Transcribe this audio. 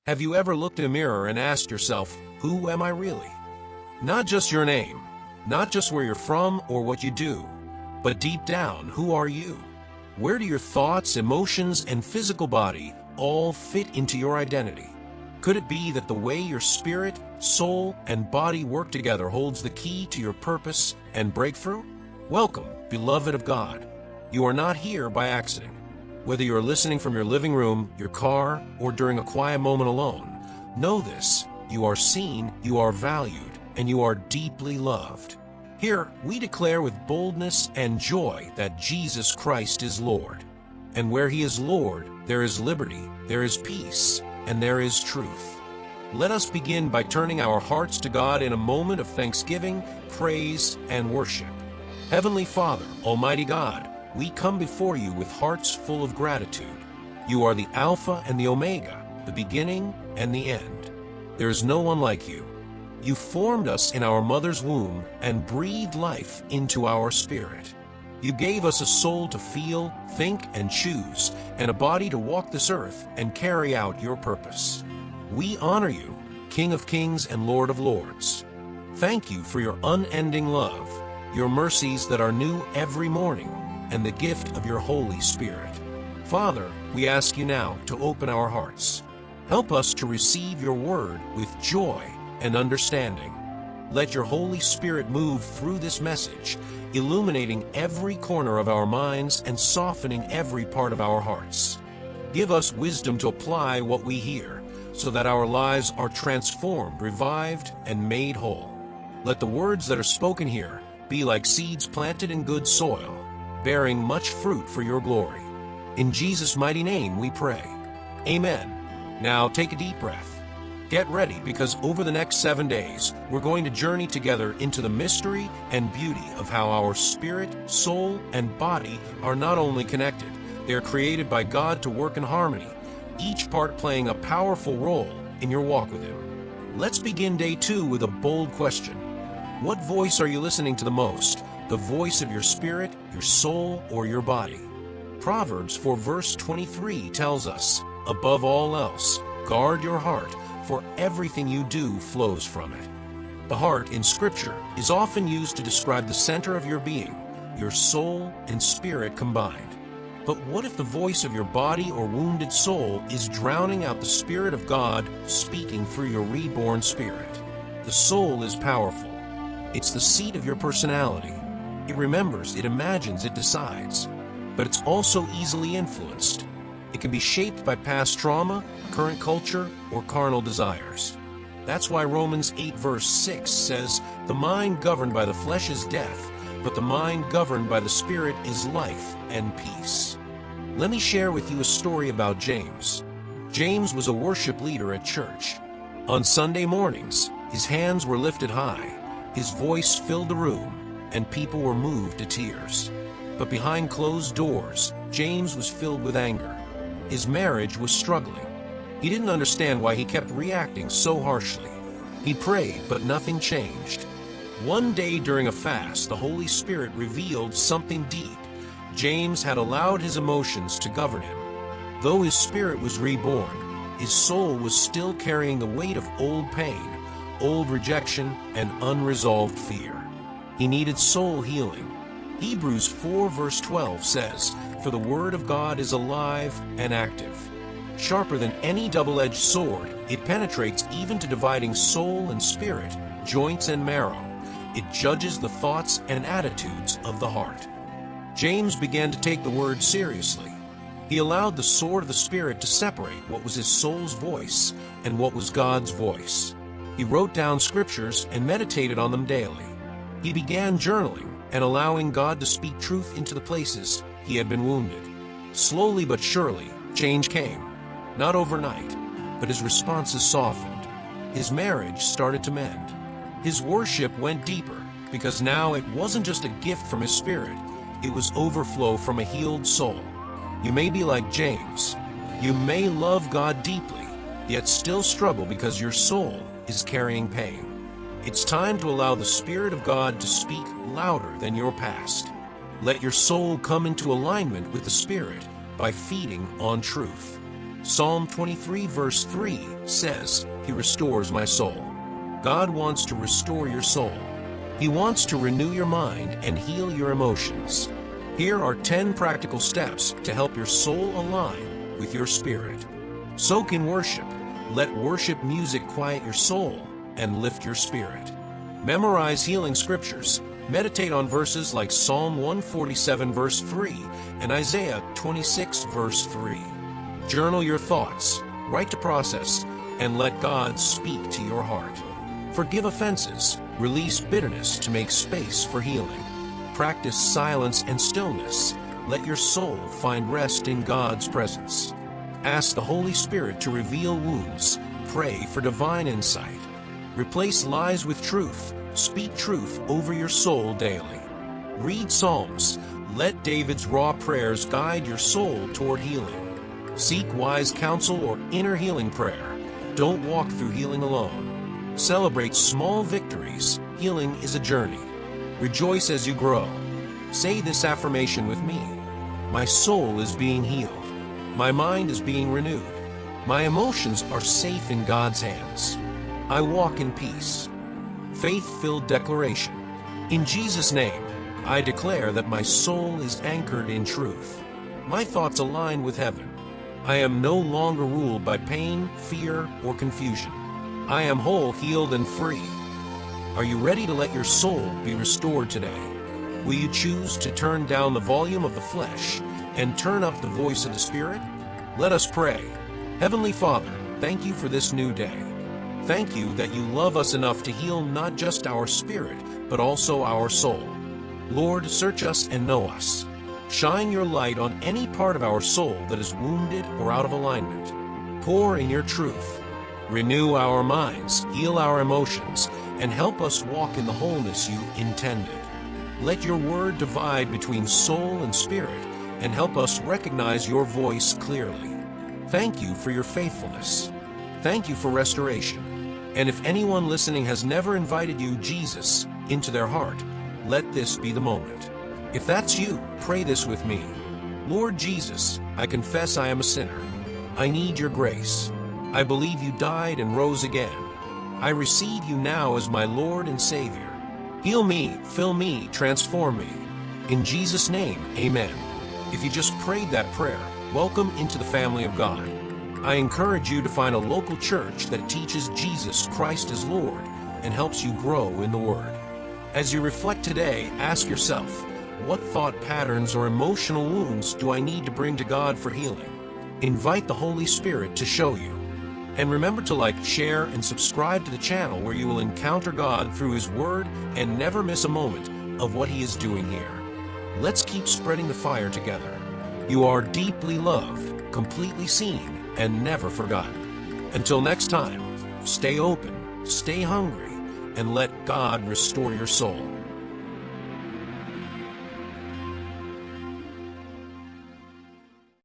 Have you ever looked in a mirror and asked yourself, who am I really? Not just your name, not just where you're from or what you do, but deep down, who are you? Where do your thoughts, emotions, and physical body all fit into your identity? Could it be that the way your spirit, soul, and body work together holds the key to your purpose and breakthrough? Welcome, beloved of God. You are not here by accident. Whether you are listening from your living room, your car, or during a quiet moment alone, know this: you are seen, you are valued, and you are deeply loved. Here, we declare with boldness and joy that Jesus Christ is Lord. And where He is Lord, there is liberty, there is peace, and there is truth. Let us begin by turning our hearts to God in a moment of thanksgiving, praise, and worship. Heavenly Father, Almighty God, we come before you with hearts full of gratitude. You are the Alpha and the Omega, the beginning and the end. There is no one like you. You formed us in our mother's womb and breathed life into our spirit. You gave us a soul to feel, think, and choose, and a body to walk this earth and carry out your purpose. We honor you, King of Kings and Lord of Lords. Thank you for your unending love, your mercies that are new every morning, and the gift of your Holy Spirit. Father, we ask you now to open our hearts. Help us to receive your word with joy and understanding. Let your Holy Spirit move through this message, illuminating every corner of our minds and softening every part of our hearts. Give us wisdom to apply what we hear, so that our lives are transformed, revived, and made whole. Let the words that are spoken here be like seeds planted in good soil, bearing much fruit for your glory. In Jesus' mighty name we pray. Amen. Now take a deep breath. Get ready, because over the next 7 days, we're going to journey together into the mystery and beauty of how our spirit, soul, and body are not only connected, they are created by God to work in harmony, each part playing a powerful role in your walk with Him. Let's begin day 2 with a bold question. What voice are you listening to the most? The voice of your spirit, your soul, or your body? Proverbs 4 verse 23 tells us, above all else, guard your heart, for everything you do flows from it. The heart in Scripture is often used to describe the center of your being, your soul and spirit combined. But what if the voice of your body or wounded soul is drowning out the Spirit of God speaking through your reborn spirit? The soul is powerful. It's the seat of your personality. It remembers, it imagines, it decides. But it's also easily influenced. It can be shaped by past trauma, current culture, or carnal desires. That's why Romans 8 verse 6 says, the mind governed by the flesh is death, but the mind governed by the Spirit is life and peace. Let me share with you a story about James. James was a worship leader at church. On Sunday mornings, his hands were lifted high, his voice filled the room, and people were moved to tears. But behind closed doors, James was filled with anger. His marriage was struggling. He didn't understand why he kept reacting so harshly. He prayed, but nothing changed. One day during a fast, the Holy Spirit revealed something deep. James had allowed his emotions to govern him. Though his spirit was reborn, his soul was still carrying the weight of old pain, old rejection, and unresolved fear. He needed soul healing. Hebrews 4 verse 12 says, for the word of God is alive and active. Sharper than any double-edged sword, it penetrates even to dividing soul and spirit, joints and marrow. It judges the thoughts and attitudes of the heart. James began to take the word seriously. He allowed the sword of the Spirit to separate what was his soul's voice and what was God's voice. He wrote down scriptures and meditated on them daily. He began journaling and allowing God to speak truth into the places he had been wounded. Slowly but surely, change came. Not overnight, but his responses softened. His marriage started to mend. His worship went deeper, because now it wasn't just a gift from his spirit, it was overflow from a healed soul. You may be like James. You may love God deeply, yet still struggle because your soul is carrying pain. It's time to allow the Spirit of God to speak louder than your past. Let your soul come into alignment with the Spirit by feeding on truth. Psalm 23 verse 3 says, "He restores my soul." God wants to restore your soul. He wants to renew your mind and heal your emotions. Here are 10 practical steps to help your soul align with your spirit. Soak in worship. Let worship music quiet your soul and lift your spirit. Memorize healing scriptures. Meditate on verses like Psalm 147 verse 3 and Isaiah 26 verse 3. Journal your thoughts. Write to process and let God speak to your heart. Forgive offenses. Release bitterness to make space for healing. Practice silence and stillness. Let your soul find rest in God's presence. Ask the Holy Spirit to reveal wounds. Pray for divine insight. Replace lies with truth. Speak truth over your soul daily. Read Psalms. Let David's raw prayers guide your soul toward healing. Seek wise counsel or inner healing prayer. Don't walk through healing alone. Celebrate small victories. Healing is a journey. Rejoice as you grow. Say this affirmation with me. My soul is being healed. My mind is being renewed. My emotions are safe in God's hands. I walk in peace. Faith-filled declaration. In Jesus' name, I declare that my soul is anchored in truth. My thoughts align with heaven. I am no longer ruled by pain, fear, or confusion. I am whole, healed, and free. Are you ready to let your soul be restored today? Will you choose to turn down the volume of the flesh and turn up the voice of the Spirit? Let us pray. Heavenly Father, thank you for this new day. Thank you that you love us enough to heal not just our spirit, but also our soul. Lord, search us and know us. Shine your light on any part of our soul that is wounded or out of alignment. Pour in your truth. Renew our minds, heal our emotions, and help us walk in the wholeness you intended. Let your word divide between soul and spirit and help us recognize your voice clearly. Thank you for your faithfulness. Thank you for restoration. And if anyone listening has never invited you, Jesus, into their heart, let this be the moment. If that's you, pray this with me. Lord Jesus, I confess I am a sinner. I need your grace. I believe you died and rose again. I receive you now as my Lord and Savior. Heal me, fill me, transform me. In Jesus' name, amen. If you just prayed that prayer, welcome into the family of God. I encourage you to find a local church that teaches Jesus Christ as Lord and helps you grow in the Word. As you reflect today, ask yourself, what thought patterns or emotional wounds do I need to bring to God for healing? Invite the Holy Spirit to show you. And remember to like, share, and subscribe to the channel where you will encounter God through His Word and never miss a moment of what He is doing here. Let's keep spreading the fire together. You are deeply loved, completely seen, and never forgotten. Until next time, stay open, stay hungry, and let God restore your soul.